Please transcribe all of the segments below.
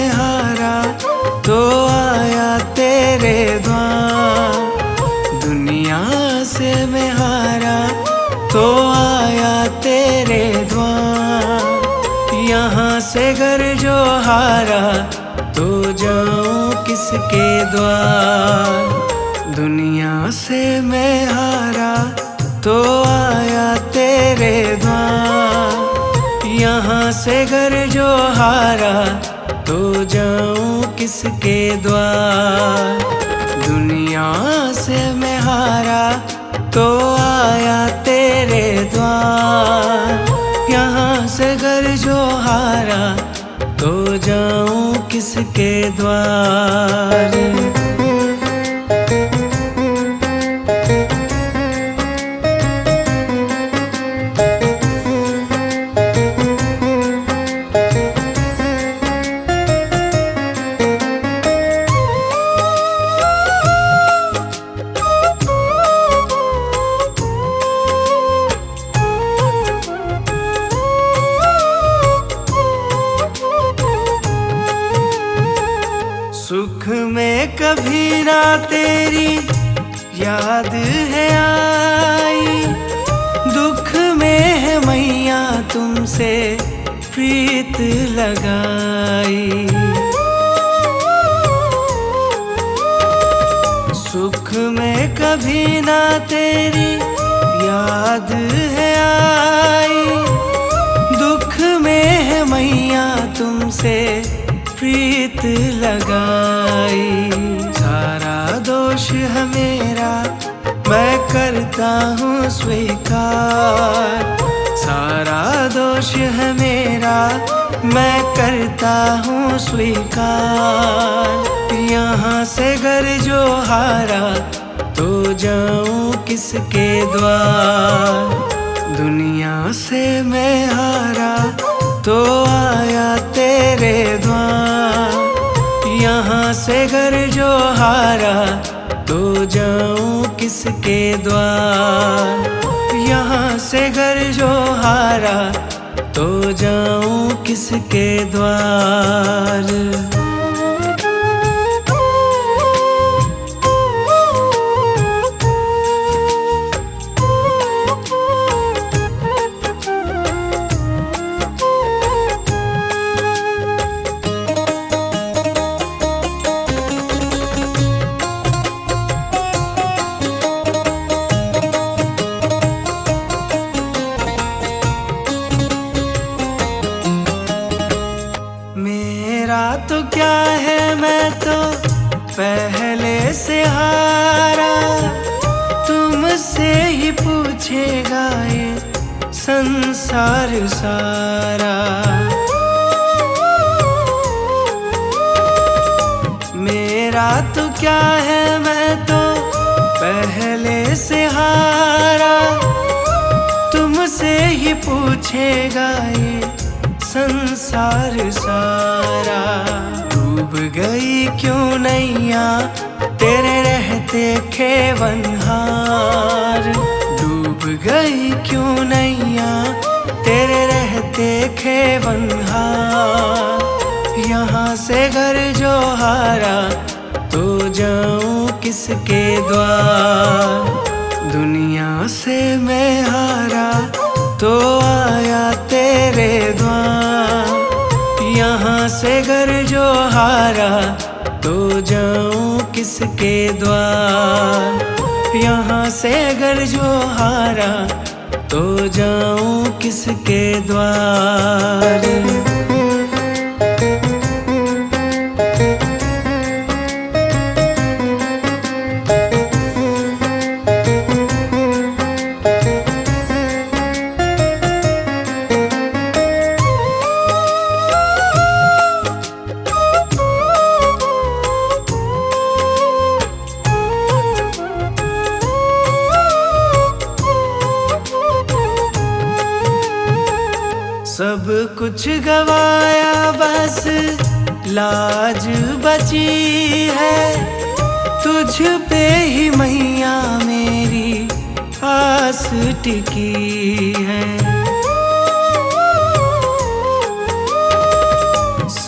मैं हारा तो आया तेरे द्वार। दुनिया से मैं हारा तो आया तेरे द्वार। यहाँ से घर जो हारा तो जाऊं किसके द्वार। दुनिया से मैं हारा तो आया तेरे द्वार। यहाँ से घर जो हारा तो जाऊं किसके द्वार। दुनिया से मैं हारा तो आया तेरे द्वार। यहाँ से घर जो हारा तो जाऊं किसके द्वार। सुख में कभी ना तेरी याद है आई। दुख में है मैया तुमसे प्रीत लगाई। सुख में कभी ना तेरी याद है आई। दुख में है मैया तुमसे प्रीत लगाई। सारा दोष है मेरा मैं करता हूँ स्वीकार। सारा दोष है मेरा मैं करता हूँ स्वीकार। यहाँ से घर जो हारा तो जाऊँ किसके द्वार। दुनिया से मैं हारा तो आया तेरे द्वार। यहाँ से घर जो हारा तो जाऊं किसके द्वार। यहाँ से घर जो हारा तो जाऊं किसके द्वार। मेरा तो क्या है मैं तो पहले से हारा। तुमसे ही पूछेगा ये संसार सारा। मेरा तो क्या है मैं तो पहले से हारा। तुमसे ही पूछेगा ये संसार सारा। डूब गई क्यों नैया तेरे रहते खेवनहार। डूब गई क्यों नैया तेरे रहते खेवनहार। यहाँ से घर जो हारा तो जाऊं किसके द्वार। दुनिया से मैं हारा तो आया तेरे द्वार। यहाँ से घर जो हारा तो जाऊं किसके द्वार। यहाँ से घर जो हारा तो जाऊं किसके द्वार। सब कुछ गवाया बस लाज बची है। तुझ पे ही मैया मेरी आस टिकी है।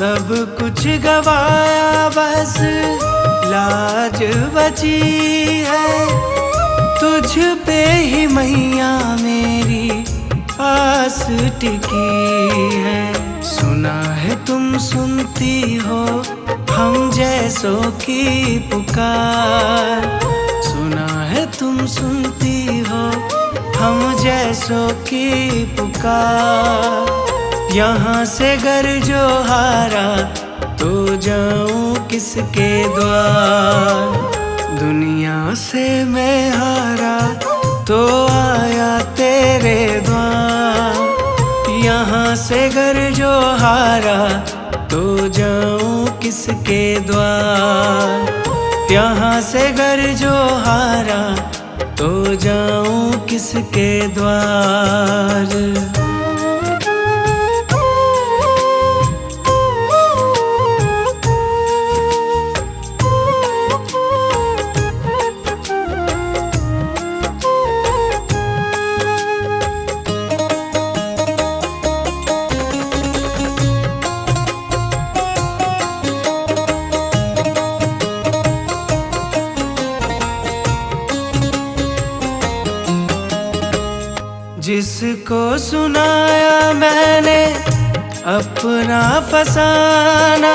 सब कुछ गवाया बस लाज बची है, तुझ पे ही मैया मेरी आस टिकी है। सुना है तुम सुनती हो हम जैसों की पुकार, सुना है तुम सुनती हो हम जैसों की पुकार। यहाँ से घर जो हारा तो जाऊं किसके द्वार, दुनिया से मैं हारा तो आया तेरे द्वार। यहाँ से घर जो हारा तो जाऊं किसके द्वार, यहाँ से घर जो हारा तो जाऊं किसके द्वार। जिसको सुनाया मैंने अपना फसाना,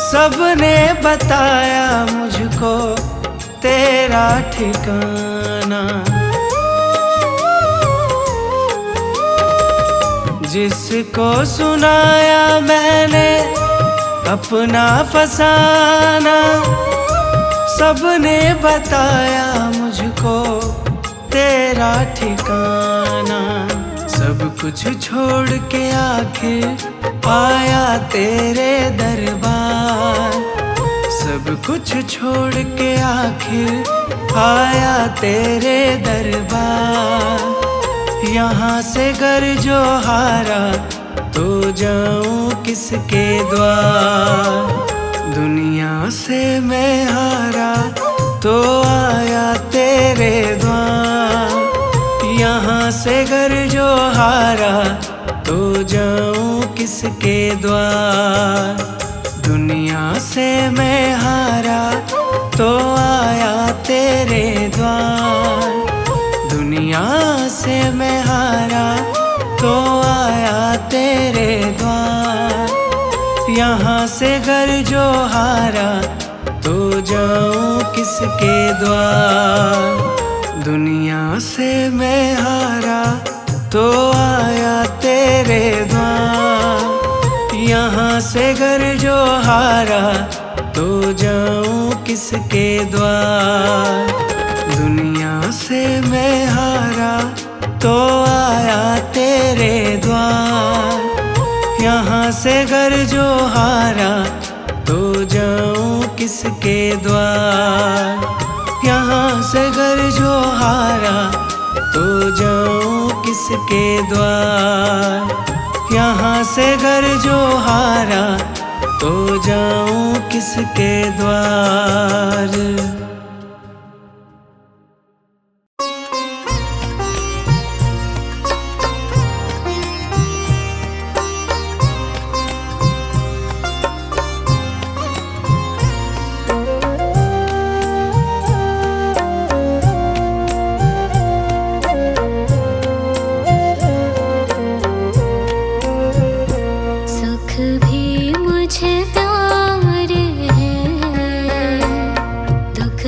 सबने बताया मुझको तेरा ठिकाना। जिसको सुनाया मैंने अपना फसाना, सबने बताया मुझको तेरा ठिकाना। सब कुछ छोड़ के आखिर आया तेरे दरबार, सब कुछ छोड़ के आखिर आया तेरे दरबार। यहाँ से घर जो हारा तो जाऊं किसके द्वार, दुनिया से मैं हारा तो आया तेरे द्वार। यहाँ से घर जो हारा तो जाऊं किसके द्वार, दुनिया से मैं हारा तो आया तेरे द्वार। दुनिया से मैं हारा तो आया तेरे द्वार। यहाँ से घर जो हारा तो जाऊं किसके द्वार, दुनिया से मैं हारा तो आया तेरे द्वार। यहाँ से घर जो हारा तो जाऊं किसके द्वार, दुनिया से मैं हारा तो आया तेरे द्वार। यहाँ से घर जो हारा तो जाऊं किसके द्वार, यहाँ से घर जो हारा तो जाऊं किसके द्वार। यहाँ से घर जो हारा तो जाऊं किसके द्वार। सुख भी मुझे प्यार है, दुख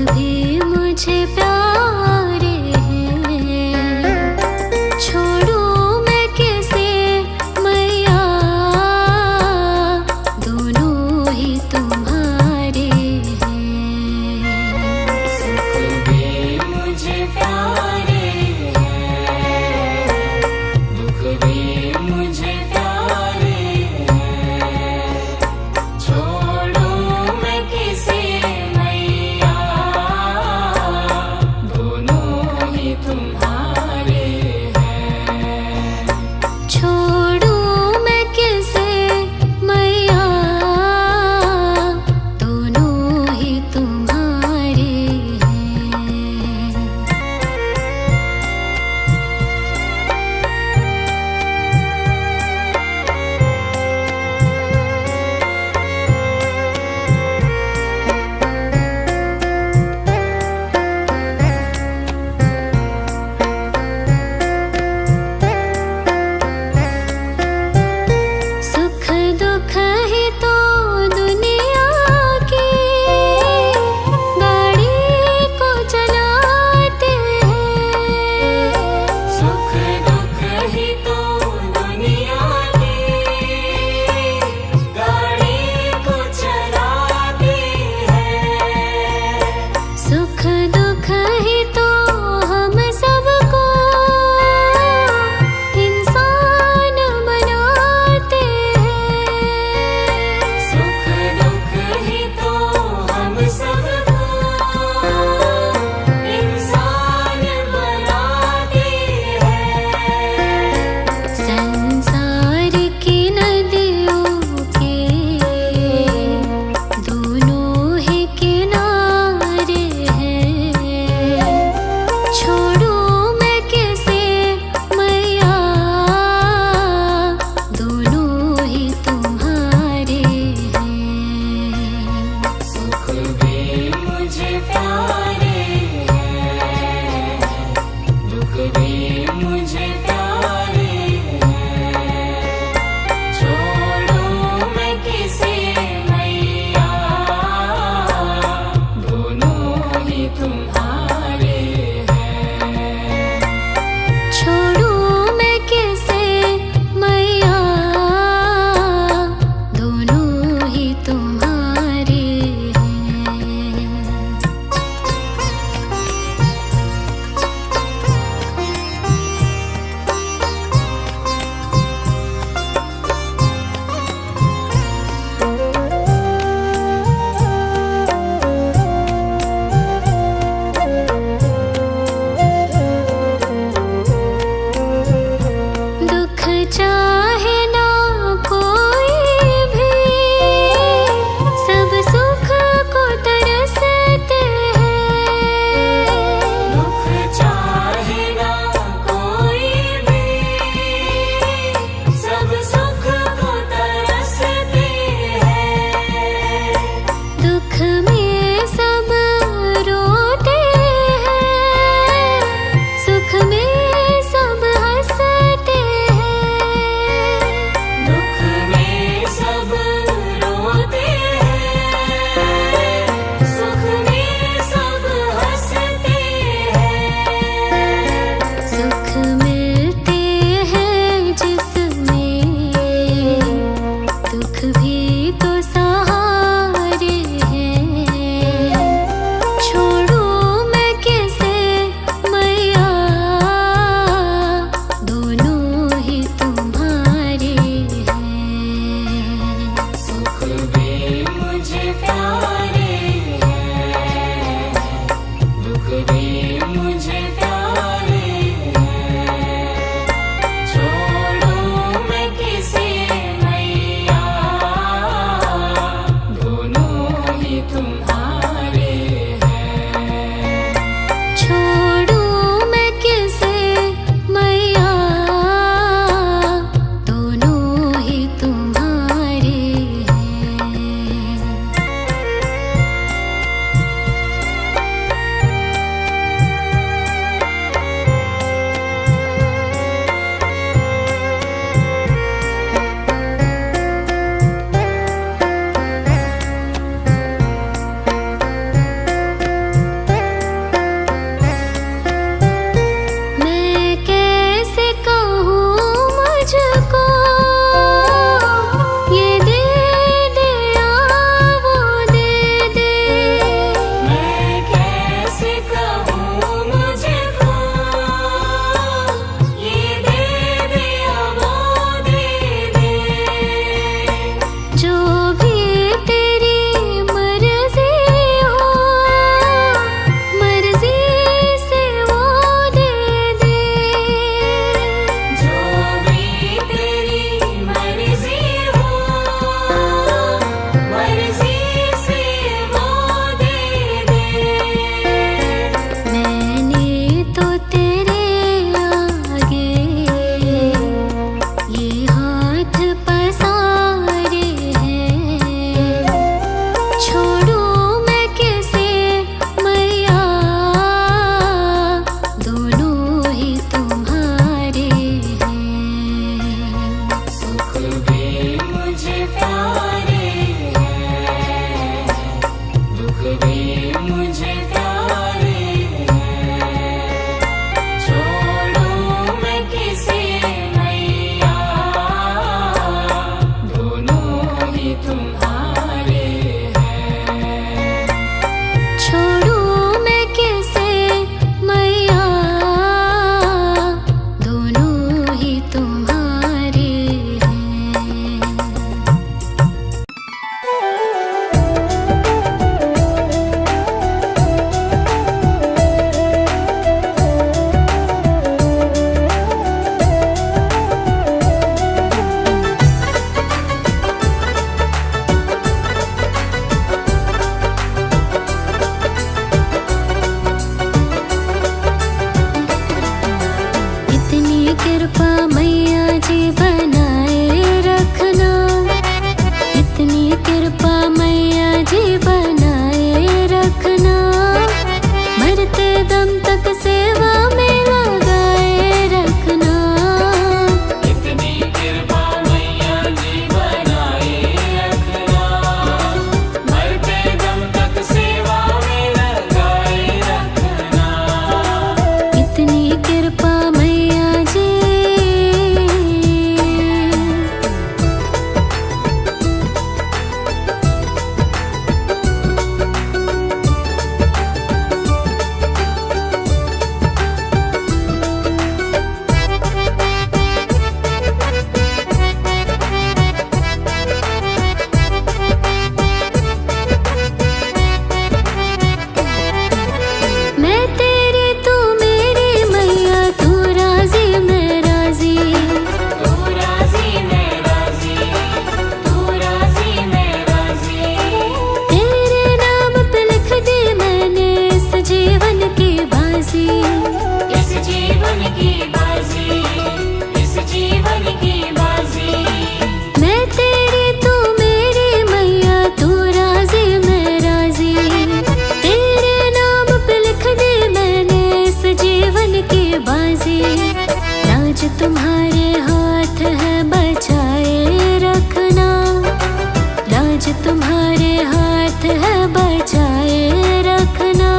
आज तुम्हारे हाथ है बचाए रखना,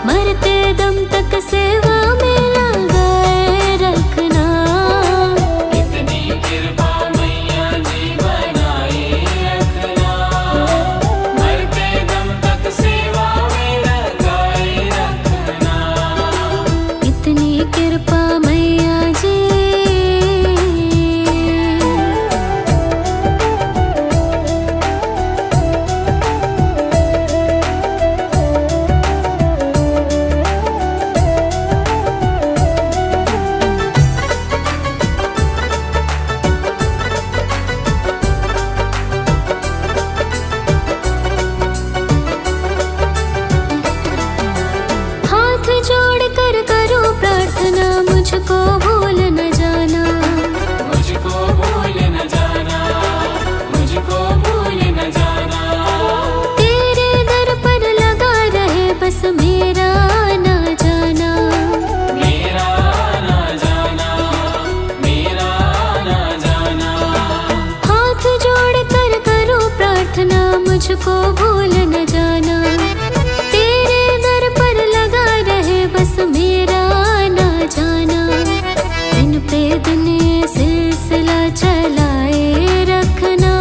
मरते दम तक सेवा में लगाए रखना। इतनी कृपा मैया जी बनाए रखना, मरते दम तक सेवा में लगाए रखना। इतनी कृपा मैया जी। हाथ जोड़कर करो प्रार्थना, मुझको भूल न जाना, मुझको भूल न जाना, मुझको भूल न जाना। तेरे दर पर लगा रहे बस मेरा ना जाना, मेरा ना जाना, मेरा ना जाना। हाथ जोड़कर करो प्रार्थना, मुझको भूल न जाना, तेरे दर पर लगा रहे बस मेरा ना जाना। दिन पे दिन ये सिलसिला चलाए रखना,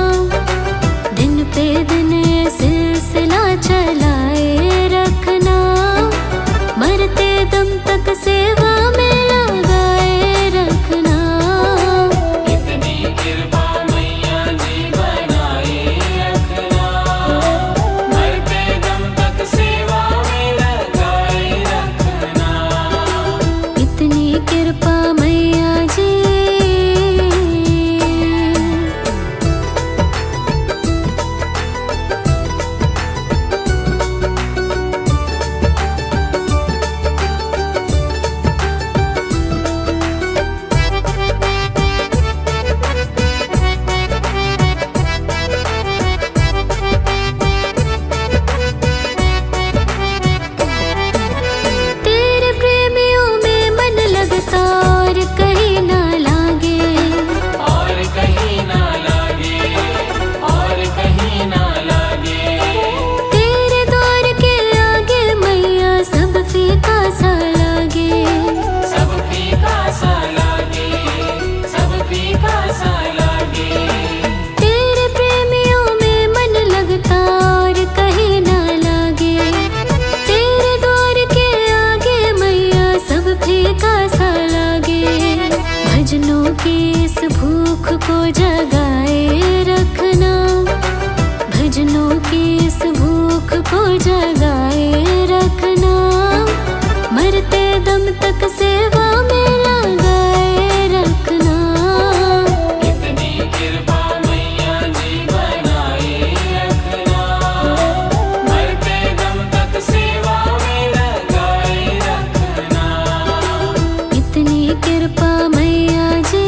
दिन पे दिन ये सिलसिला चलाए रखना, मरते दम तक सेवा में लगाए रखना। इतनी कृपा मैया जी बनाए रखना, मरते दम तक सेवा में लगाए रखना। इतनी कृपा मैया जी। तेरे प्रेमियों में मन लगता और कहीं ना लागे, और कहीं ना लागे, और कहीं ना लागे। तेरे द्वार के आगे मैया सब फीका सा लागे, सब फीका सा लागे, सब फीका सा लागे। तेरे प्रेमियों में मन लगता और कहीं ना लागे, तेरे द्वार के आगे मैया सब फीका सा लागे। भजनों की इस भूख को जगाए रखना, भजनों की इस भूख को जगाए रखना, मरते दम तक सेवा में लगाए रखना। इतनी कृपा मैया जी बनाए रखना, मरते दम तक सेवा में लगाए रखना। इतनी कृपा मैया जी।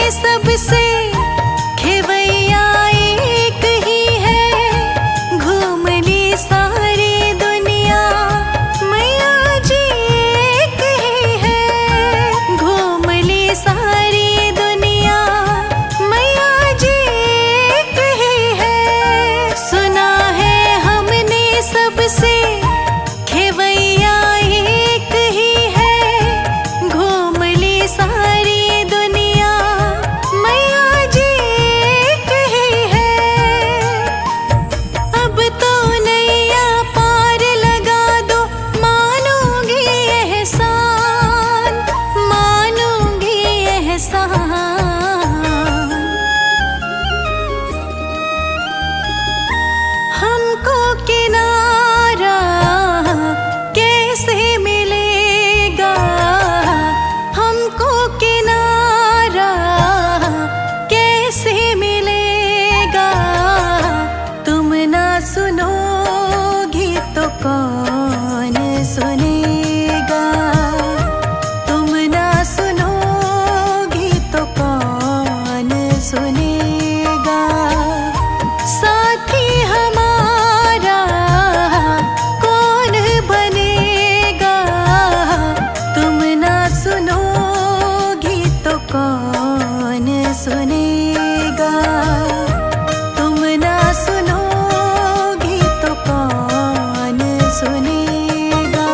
सबसे खेवैया एक ही है, घूम ली सारी दुनिया मैया जी एक ही है, घूम ली सारी दुनिया मैया जी एक ही है। सुना है हमने सबसे खेवैया एक ही है, घूम ली सारी दुनिया मैया जी एक ही है। अब तो नैया पार लगा दो, मानूंगी एहसान, मानूंगी एहसान। हमको किनारा कैसे मिलेगा, हमको किनारा कैसे मिलेगा। तुम ना सुनोगी तो कौन सुनेगा, तुम ना सुनोगी तो कौन सुनेगा। साथी हमारा कौन बनेगा, तुम ना सुनोगी तो कौन सुनेगा, तुम ना सुनोगी तो कौन सुनेगा।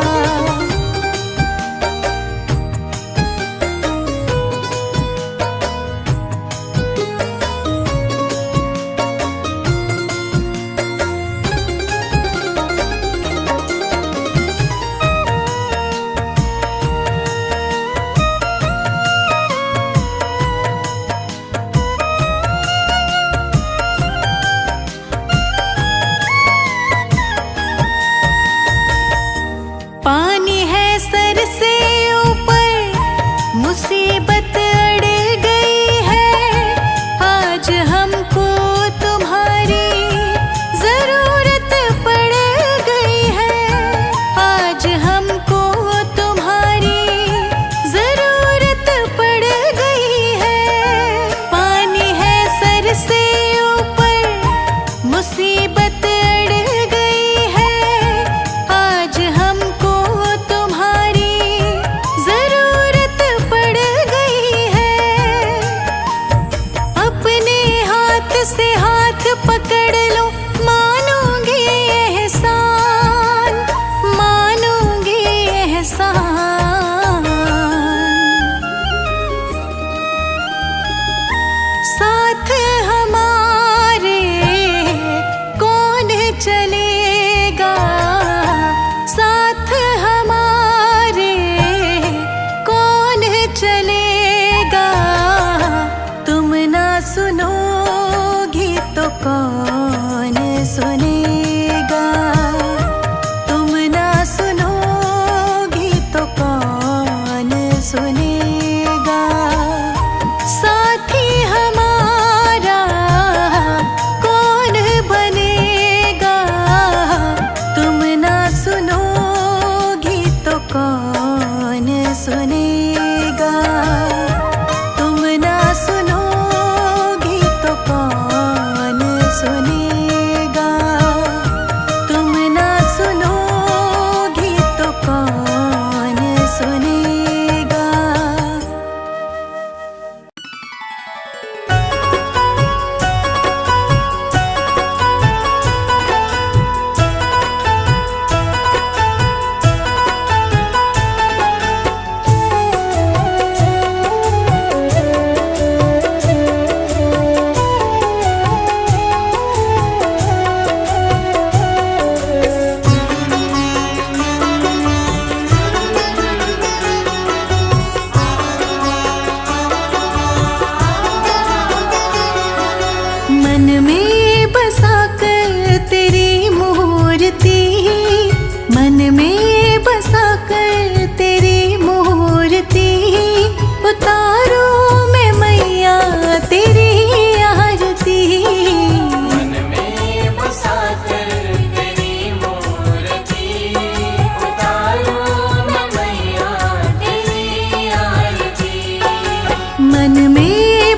पानी है सर से ऊपर, मुसीबत अड़ गई है। आज हमको तुम्हारी जरूरत पड़ गई है, आज हमको तुम्हारी जरूरत पड़ गई है। पानी है सर से ऊपर, मुसीबत अड़ गई है। आज हमको तुम्हारी जरूरत पड़ गई है। अपने हाथ से हाथ पकड़ लो, मानूंगी एहसान, मानूंगी एहसान। साथ हमारे कौन चलेगा, साथ हमारे कौन चलेगा। तुम ना सुनोगी तो कौन सुनेगा, तुम ना सुनोगी तो कौन सुनेगा। साथी हमारा कौन बनेगा, तुम ना सुनोगी तो कौन सुनेगा, तुम ना सुनोगी तो कौन सुनेगा, तुम ना सुनोगी तो कौन सुनेगा। मन में बसा कर तेरी मूर्ति, मन में बसा कर तेरी मूर्ति, उतारो मैं मैया तेरी आरती। मन में बसा कर तेरी मूर्ति, उतारो मैं मैया तेरी आरती। मन में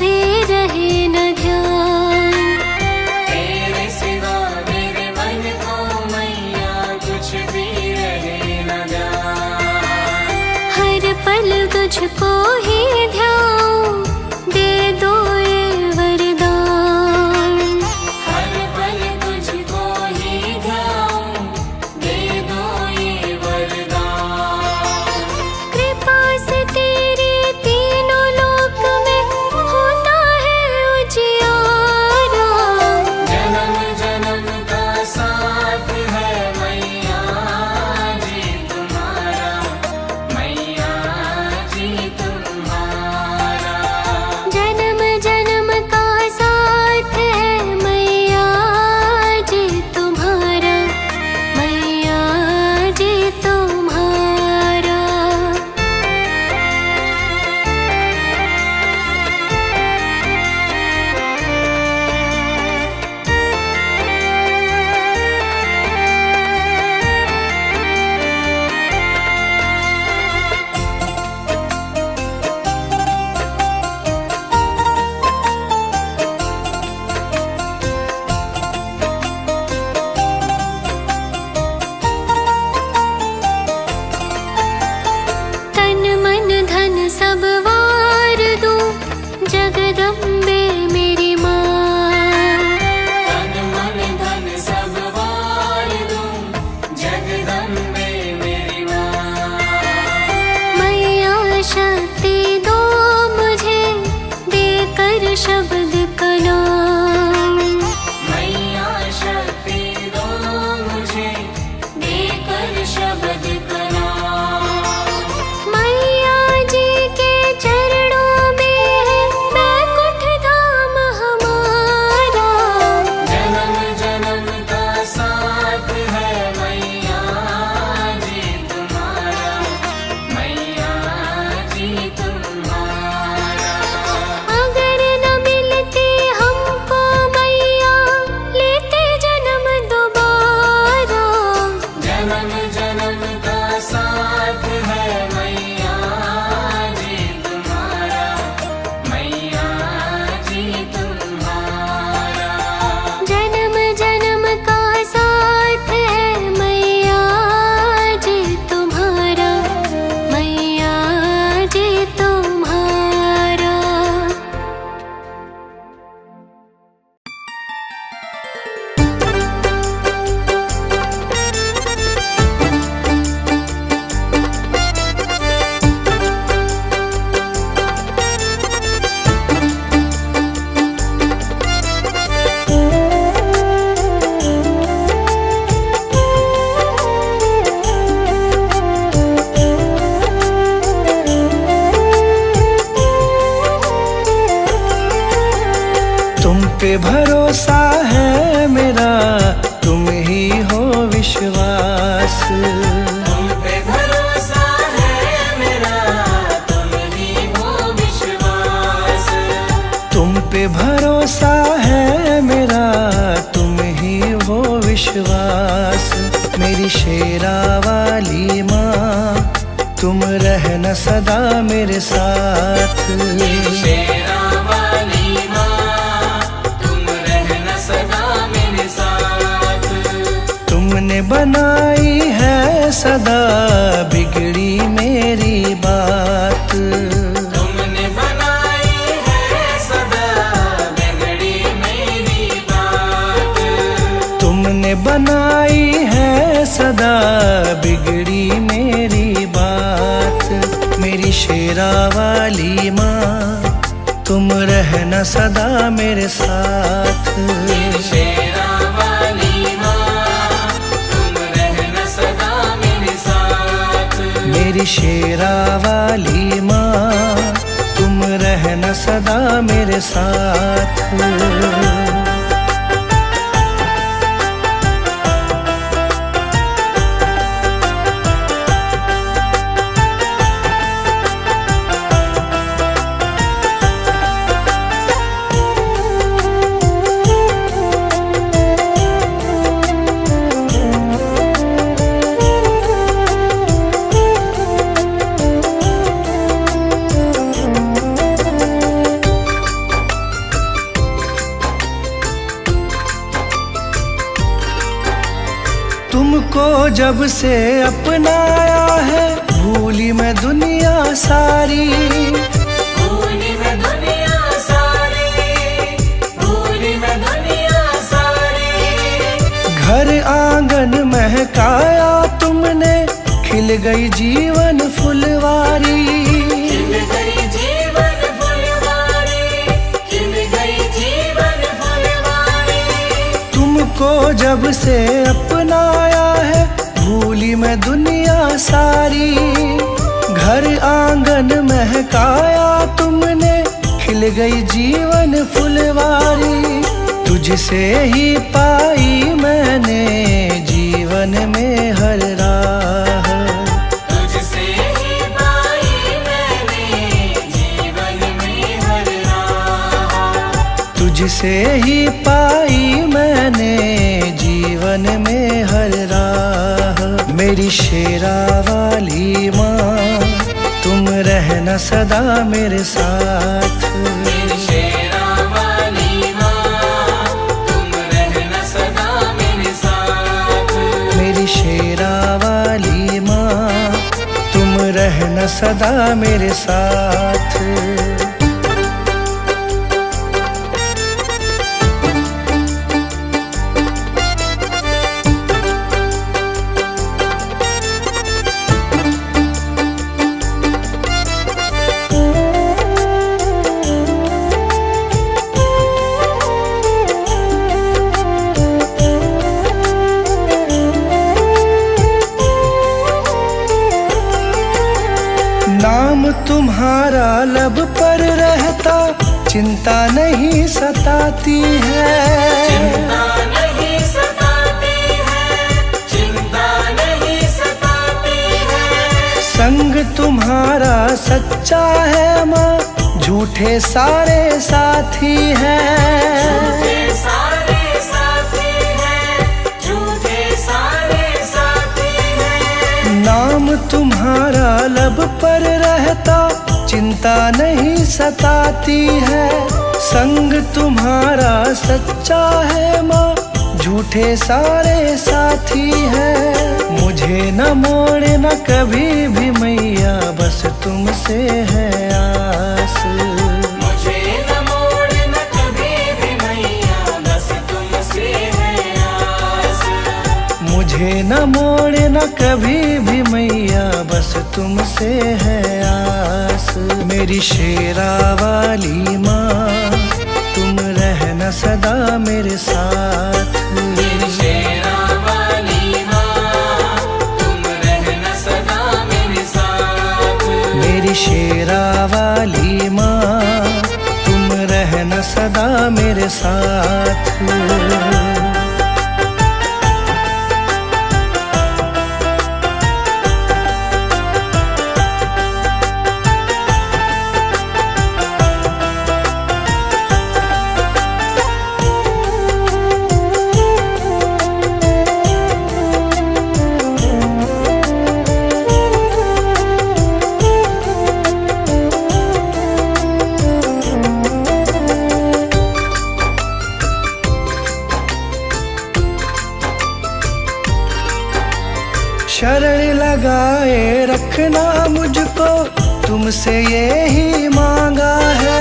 भी रहे न ध्यान। तेरे सिवा मेरे मन को मैया कुछ भी रहे न ध्यान। हर पल तुझको ही ध्याऊं, दे दो ये वरदान। हर पल तुझको ही ध्याऊं, दे दो ये वरदान। कृपा से तेरे तीनों लोक में होता है उजियारा। जन्म जन्म का साथ है मैया जी तुम्हारा, मैया जी तुम्हारा। जन्म जन्म का साथ है मैया जी तुम्हारा, मैया जी तुम्हारा। तन मन धन सब वार दूं, जगदम्बे मेरी माँ। तन मन धन सब वार दूं, जगदम्बे मेरी माँ। मैया शक्ति दो मुझे, देकर शब्द कलाम। मैया शक्ति दो मुझे, देकर शब्द कलाम। मैया जी के चरणों में है बैकुंठ धाम हमारा। जन्म जन्म का साथ है मैया जी तुम्हारा, मैया जी तुम्हारा। अगर न मिलती हमको मैया, लेते जन्म दोबारा। जन्म जन्म का साथ है मैया जी तुम्हारा, मैया जी तुम्हारा। जन्म जन्म का साथ है मैया जी तुम्हारा, मैया जी तुम्हारा। तुम पे भरोसा है मेरा, तुम ही हो विश्वास। तुम पे भरोसा है मेरा, तुम ही हो विश्वास। तुम पे भरोसा है मेरा, तुम ही हो विश्वास। मेरी शेरा वाली माँ, तुम रहना सदा मेरे साथ। शेरा वाली माँ, तुम रहना सदा मेरे साथ। तुमने बनाई है सदा बिगड़ी मेरी बात। तुमने बनाई है सदा बिगड़ी मेरी बात। तुमने बनाई है सदा बिगड़ी मेरी बात। मेरी शेरा वाली माँ, तुम रहना सदा मेरे साथ। शेरा वाली माँ, तुम रहना सदा मेरे साथ। मेरी शेरा वाली माँ, तुम रहना सदा मेरे साथ। जब से अपनाया है भूली मैं दुनिया सारी। भूली मैं दुनिया सारी, भूली मैं दुनिया सारी। घर आंगन महकाया तुमने, खिल गई जीवन फुलवारी। खिल गई जीवन फुलवारी, खिल गई जीवन फुलवारी। तुमको जब से अपनाया है भूली मैं दुनिया सारी। घर आंगन महकाया तुमने, खिल गई जीवन फुलवारी। तुझसे ही पाई मैंने जीवन में हर राह। तुझसे ही पाई मैंने जीवन में हर राह। तुझसे ही पाई मैंने जीवन में हर राह। मेरी शेरा वाली माँ तुम रहना सदा मेरे साथ। मेरी शेरा वाली माँ तुम रहना सदा मेरे साथ। मेरी शेरा वाली माँ तुम रहना सदा मेरे साथ। नाम तुम्हारा लब पर रहता, चिंता नहीं सताती है। चिंता नहीं सताती है, चिंता नहीं सताती है। संग तुम्हारा सच्चा है माँ, झूठे सारे साथी हैं। झूठे सारे साथी हैं, झूठे सारे साथी हैं। नाम तुम्हारा लब पर रहता, चिंता नहीं सताती है। संग तुम्हारा सच्चा है माँ, झूठे सारे साथी हैं। मुझे न मोड़ना कभी भी मैया, बस तुमसे है आस। मुझे न मोड़ना कभी भी मैया, बस तुमसे है आस। मुझे न मोड़ना कभी भी मैया, बस तुमसे है आस। मेरी शेरा वाली माँ तुम रहना सदा मेरे साथ। मेरी शेरा वाली माँ तुम रहना सदा मेरे साथ। मेरी शेरा वाली माँ तुम रहना सदा मेरे साथ। शरण लगाए रखना मुझको, तुमसे यही मांगा है।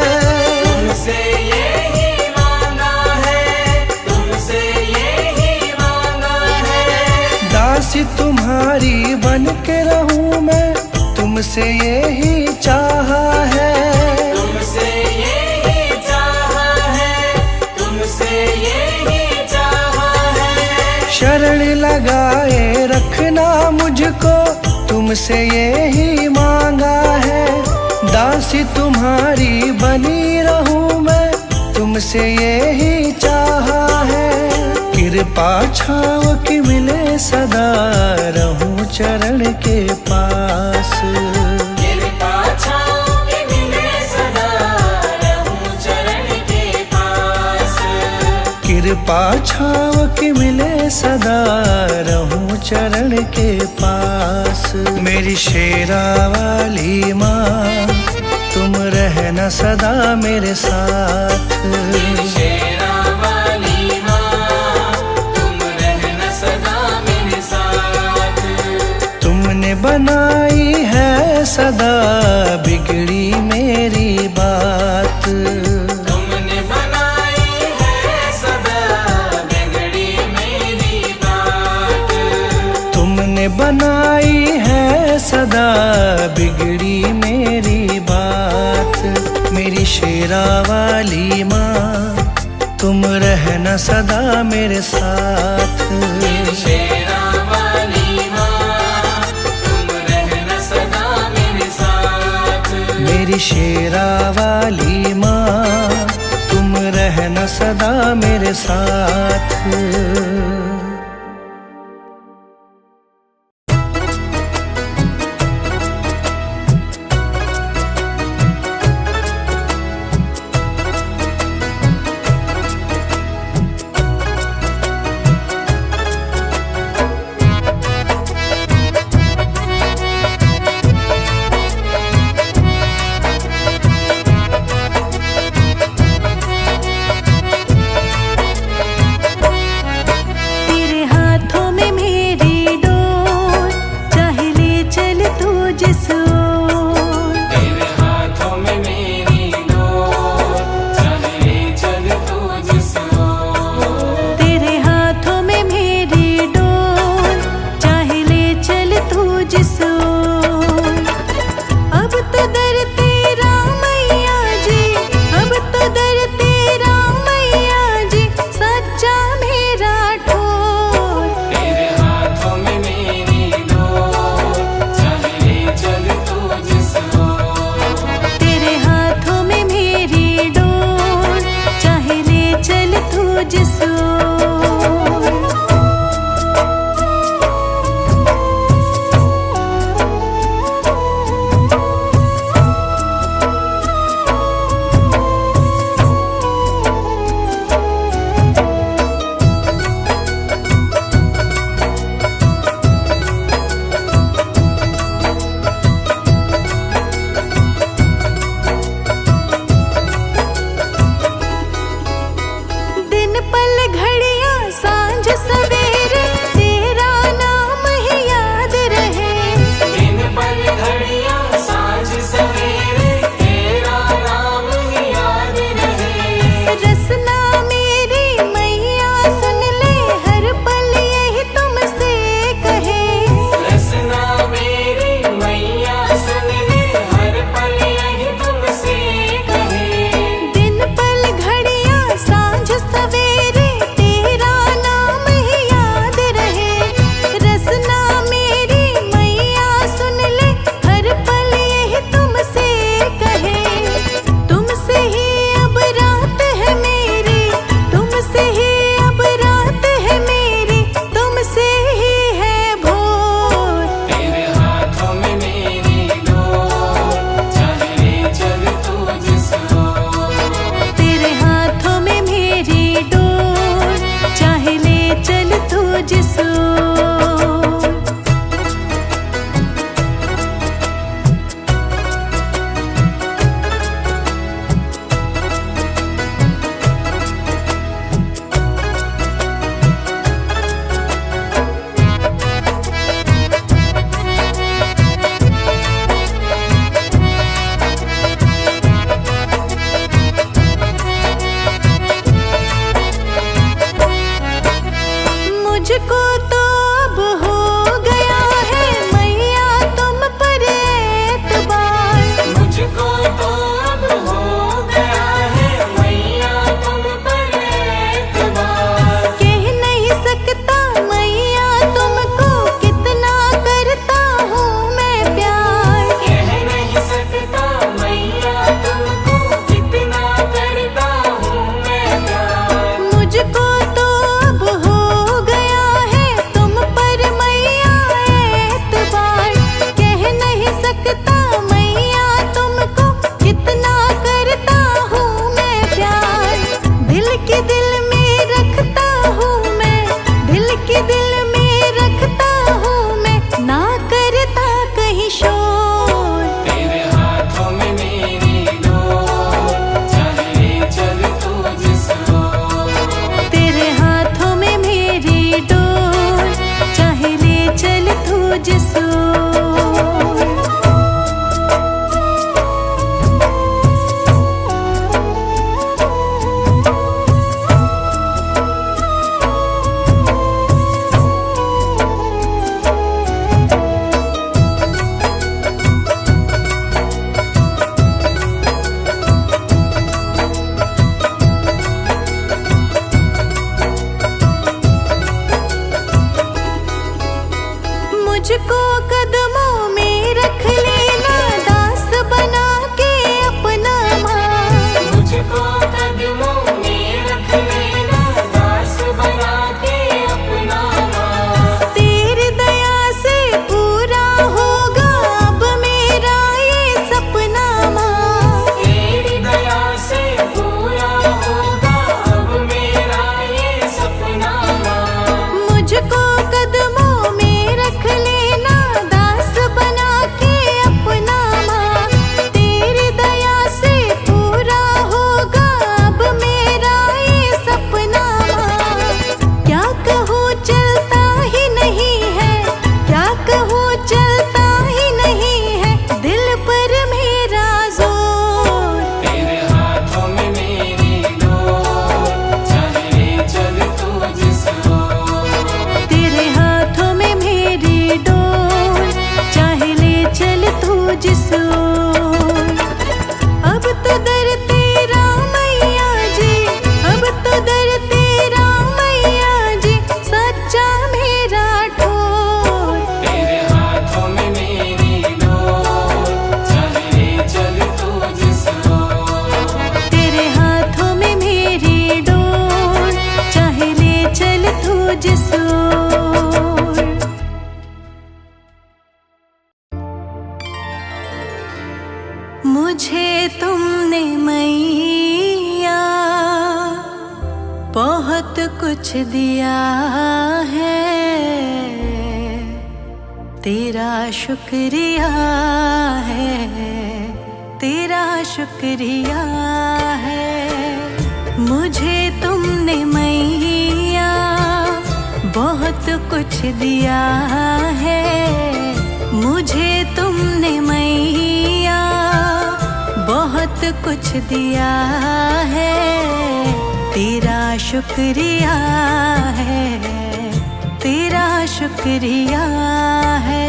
तुमसे यही मांगा है, तुमसे यही मांगा है। दासी तुम्हारी बन के रहूं मैं, तुमसे यही चाहा है। तुमसे यही चाहा है, तुमसे यही चाहा है। शरण लगाए रखना मुझको, तुमसे यही मांगा है। दासी तुम्हारी बनी रहूं मैं, तुमसे यही चाहा है। कृपा छाव की मिले सदा, रहूं चरण के पास। कृपा छाँव के मिले सदा, रहूं चरण के पास। कृपा छाव की मिले सदा, रहूं चरण के पास। मेरी शेरा वाली माँ तुम रहना सदा मेरे साथ। मेरी शेरा वाली माँ तुम रहना सदा मेरे साथ। बनाई है सदा बिगड़ी मेरी बात। तुमने बनाई है सदा बिगड़ी मेरी बात। तुमने बनाई है सदा बिगड़ी मेरी बात। मेरी शेरा वाली माँ तुम रहना सदा मेरे साथ। मेरी शेरा वाली माँ तुम रहना सदा मेरे साथ। मेरी शेरा वाली माँ तुम रहना सदा मेरे साथ। तेरे हाथों में मेरी डोर, चाहे ले चल मुझे तुमने मैया बहुत कुछ दिया है, तेरा शुक्रिया है, तेरा शुक्रिया है। मुझे तुमने मैया बहुत कुछ दिया है, मुझे तुमने मैया बहुत कुछ दिया है, तेरा शुक्रिया है, तेरा शुक्रिया है।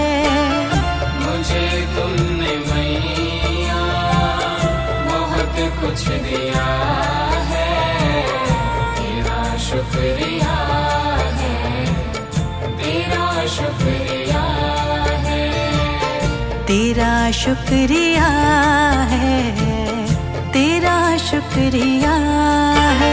मुझे तुमने मैया बहुत कुछ दिया है, तेरा शुक्रिया है, तेरा शुक्रिया है, तेरा शुक्रिया है, तेरा शुक्रिया है।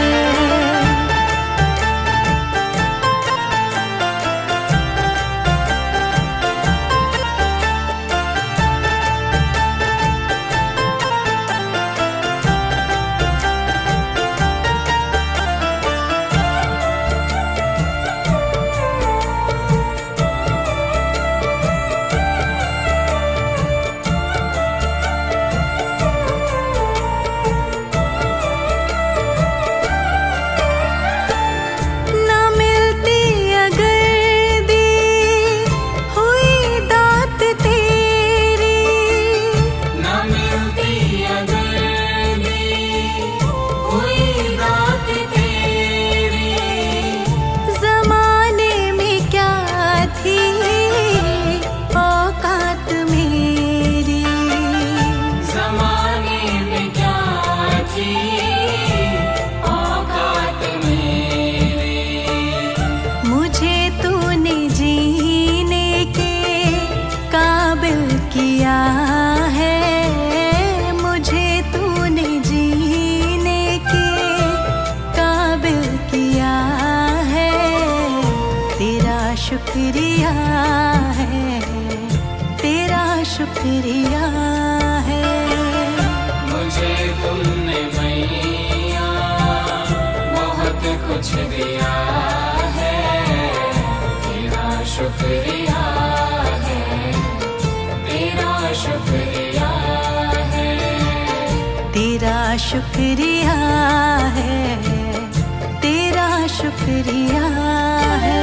किया है, मुझे तूने जीने के काबिल किया है, तेरा शुक्रिया है, तेरा शुक्रिया है। मुझे तुमने मैया बहुत कुछ दिया है, तेरा शुक्रिया है, तेरा शुक्रिया है, तेरा शुक्रिया है, तेरा शुक्रिया है।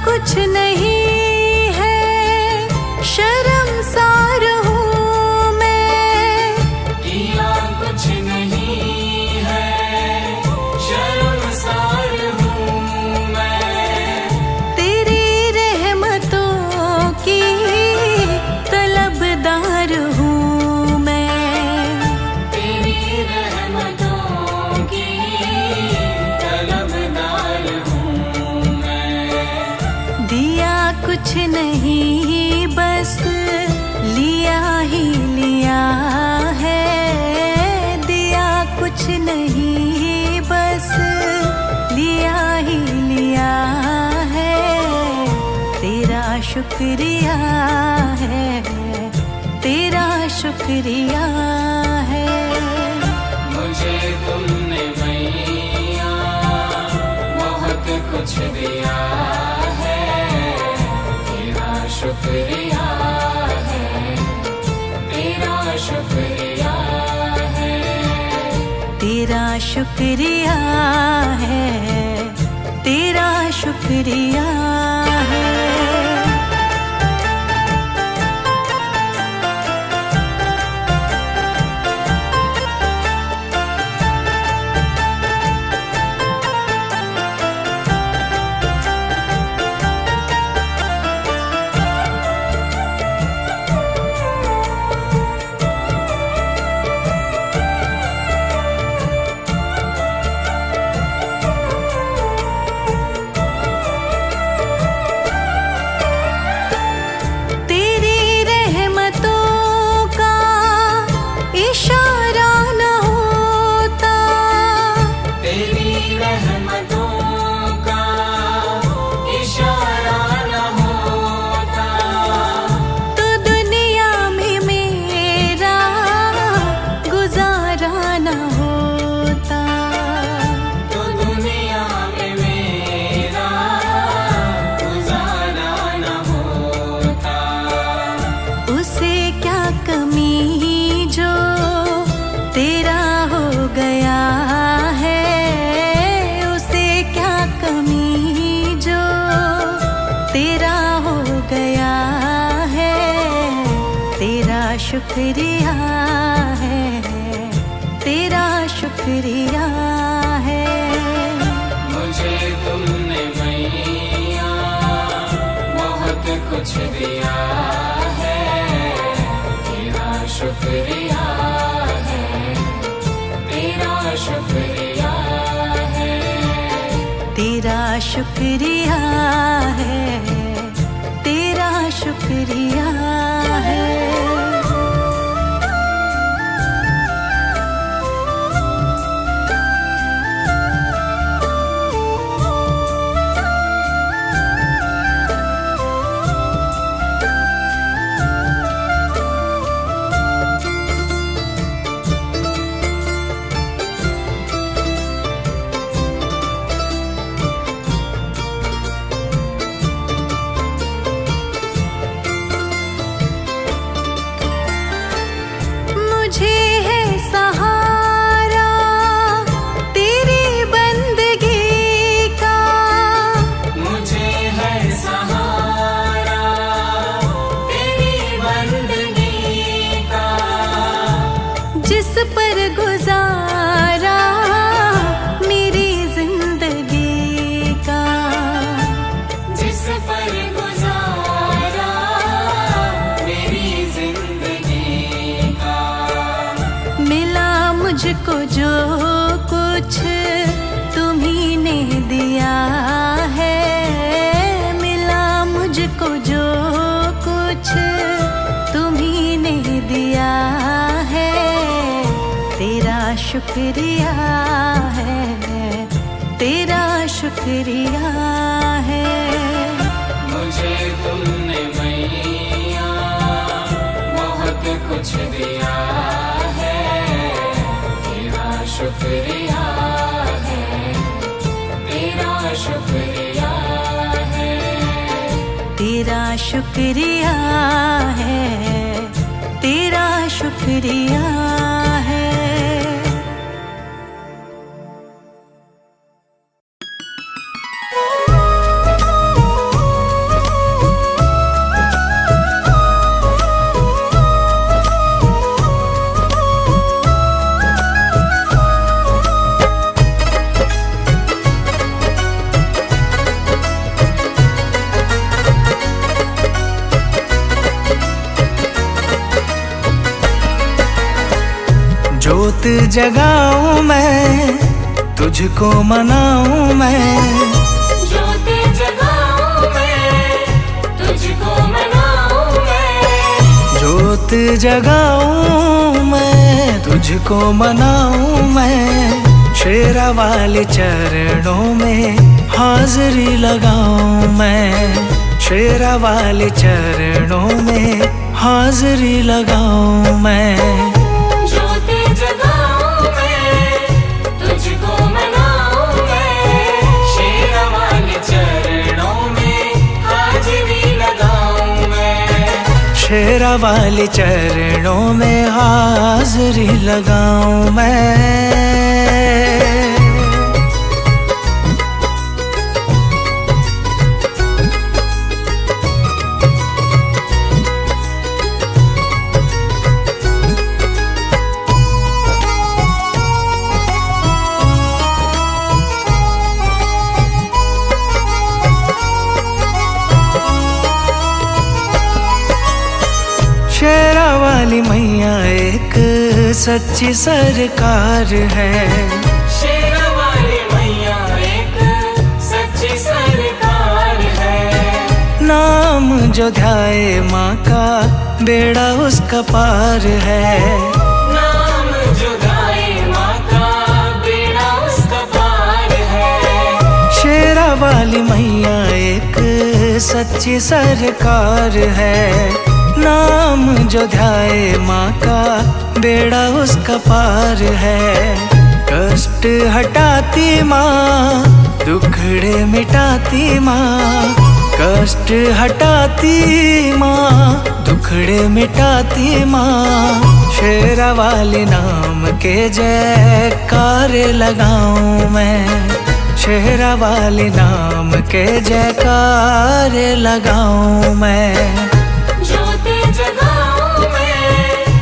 कुछ नहीं है शर्मसार हूँ मैं, किया कुछ नहीं है शर्मसार हूँ मैं, तेरी रहमतों की तलबदार हूँ मैं, तेरी रहमतों की तलबदार हूँ मैं। दिया कुछ नहीं बस लिया ही लिया है, दिया कुछ नहीं बस लिया ही लिया है, तेरा शुक्रिया है, तेरा शुक्रिया है। मुझे तुमने मैया बहुत कुछ दिया है, तेरा शुक्रिया है, तेरा शुक्रिया है, तेरा शुक्रिया है, तेरा शुक्रिया है। शुक्रिया है, तेरा शुक्रिया है। मुझे तुमने मैया बहुत कुछ दिया है, तेरा शुक्रिया है, तेरा शुक्रिया है, तेरा शुक्रिया है, तेरा शुक्रिया है। मुझे है सहारा तेरी बंदगी का, मुझे है सहारा तेरी बंदगी का, जिस पर गुजारा मेरी जिंदगी का, जिस पर गुजारा मेरी जिंदगी का। मिला मुझको जो कुछ तुम्ही ने दिया है, मिला मुझको जो कुछ तुम्ही ने दिया है, तेरा शुक्रिया है, तेरा शुक्रिया है। मुझे तुमने मैया बहुत कुछ दिया है, तेरा शुक्रिया है, तेरा शुक्रिया है, तेरा शुक्रिया है, तेरा शुक्रिया है। जोत जगाऊं मैं, तुझको मनाऊं मैं, ज्योत जगाऊं मैं, तुझको मनाऊं मैं, जोत जगाऊं मैं, तुझको मनाऊं मैं, शेरा वाले चरणों में हाजिरी लगाऊं मैं, शेरा वाले चरणों में हाजिरी लगाऊं मैं। ज्योत जगाऊं मैं, तुझको मनाऊं मैं, शेरा वाले चरणों में हाजिरी लगाऊं मैं, शेरा वाले चरणों में हाजिरी लगाऊं मैं। शेरा वाली मैया एक सच्ची सरकार है, शेरा वाली मैया एक सच्ची सरकार है, नाम जो ध्याए माँ का बेड़ा उसका पार है, नाम जो गाए माँ का बेड़ा उसका पार है, शेरा वाली मैया एक सच्ची सरकार है, नाम जो ध्याए माँ का बेड़ा उसका पार है। कष्ट हटाती माँ, दुखड़े मिटाती माँ, कष्ट हटाती माँ, दुखड़े मिटाती माँ, शेरा वाले नाम के जयकार लगाऊं मैं, शेरा वाले नाम के जयकार लगाऊं मैं। ज्योत जगाऊं मैं,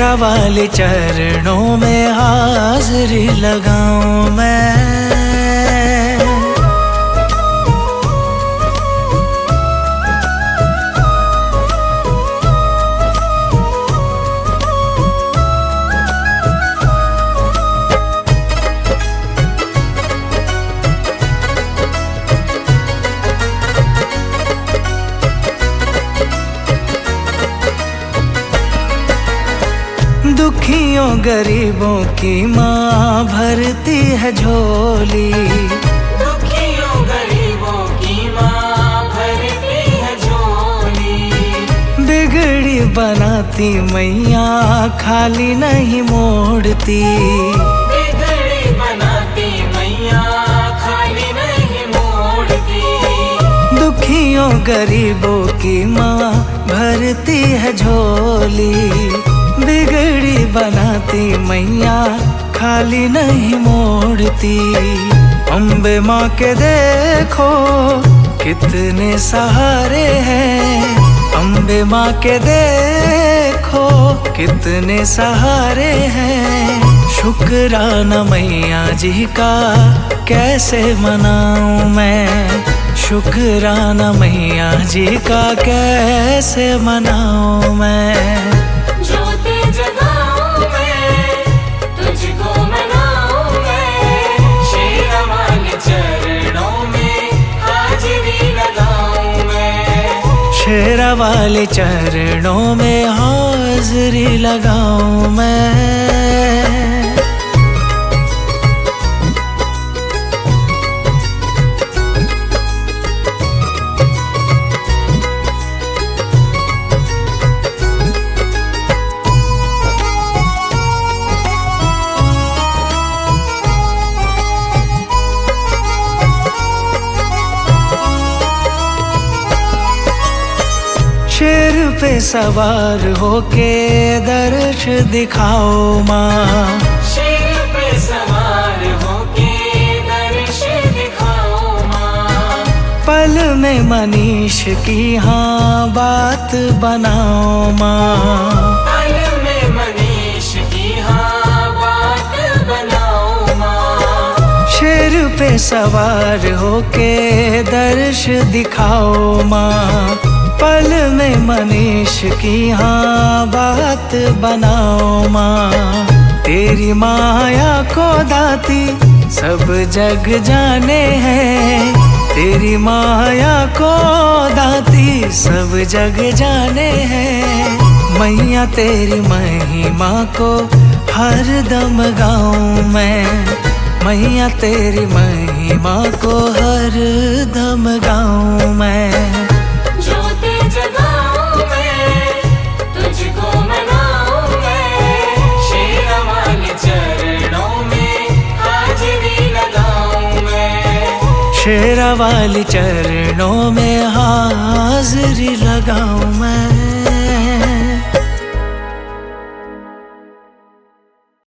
शेरा वाले चरणों में हाजिरी लगाऊं मैं। दुखियों गरीबों की माँ भरती है झोली, दुखियों गरीबों की माँ भरती है झोली। बिगड़ी बनाती मैया खाली नहीं मोड़ती, बिगड़ी बनाती मैया खाली नहीं मोड़ती। दुखियों गरीबों की माँ भरती है झोली, बिगड़ी बनाती मैया खाली नहीं मोड़ती। अम्बे माँ के देखो कितने सहारे हैं, अम्बे माँ के देखो कितने सहारे हैं। शुक्राना मैया जी का कैसे मनाऊं मैं, शुक्राना मैया जी का कैसे मनाऊं मैं। जगाऊं मैं, तुझको मनाऊं मैं, शेरा वाले चरणों में हाजिरी लगाऊं मैं। शेरा वाले चरणों में हाजिरी लगाऊं मैं। शेर पे सवार होके दर्श दिखाओ माँ, शेर पे सवार होके दर्श दिखाओ माँ। पल में मनीष की हाँ बात बनाओ माँ, पल में मनीष की हाँ बात बनाओ माँ। शेर पे सवार होके दर्श दिखाओ माँ, पल में मनीष की हाँ बात बनाओ माँ। तेरी माया को दाती सब जग जाने हैं, तेरी माया को दाती सब जग जाने हैं। मैया तेरी महिमा को हर दम गाऊं मैं, मैया तेरी महिमा को हर दम गाऊं मैं। जगाऊं मैं, तुझको मनाऊं मैं, शेरा वाले चरणों में हाजिरी लगाऊं मैं। शेरा वाले चरणों में हाजिरी लगाऊं मैं।